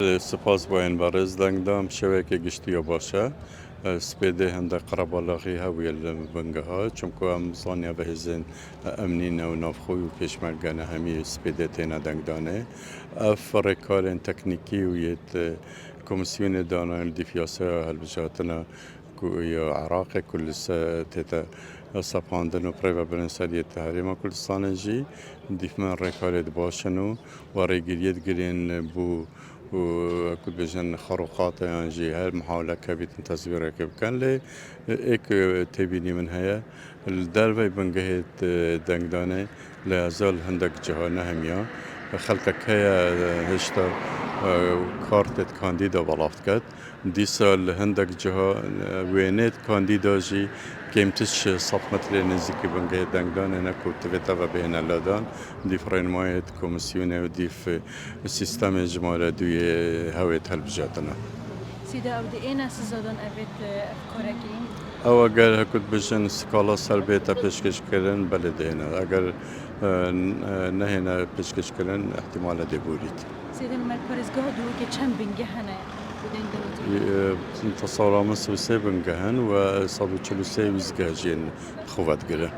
سپاس باین برز دنگدام شوکه گشتی باشه سپیده هنده قربالاغی هویل بنگه ها چون که هم صانیا به هزین امنین و نافخوی و پیشمرگانه همی سپیده تینا دنگدانه اف رکارن تکنیکی و یت کمیسیون دانان دیفیاسه هلبجاتنا یا عراق کل تیتا سپاندن و پریو برنسالی تحریم کردستان جی دیف من رکارد باشنو و ریگریت گرین بو و كل بجن خروقات يعني هاي المحاولة كبيت تصوير كيف كان لي إيك تبيني من هيا الدالفة بنجهت دنگدانه لا زال هندك جهانا هميا خلقك هيا هشتا كارتت كانديدا بلافت كات دي سال هندك جها وينت كانديدا جي كيمتش صف مثل نزيكي بنجه دنگدان انا كنت بتابع بين اللادان دي فرينمايت كوميسيون وديف السيستم اجمالا دوی هویت هلبجاتنا سيدا او دي اينا سزادان افت افكاركين او اگر هکت بجن سکالا سربیتا پیشکش کرن بلدهنا اگر نهینا پیشکش کرن احتمال دی بولید سيدا المركزگاه دو که چند بنگه هنه بدين دلوقتي تصورامن سوسه بنگهن و 143 ویزگاه جین خوبت گره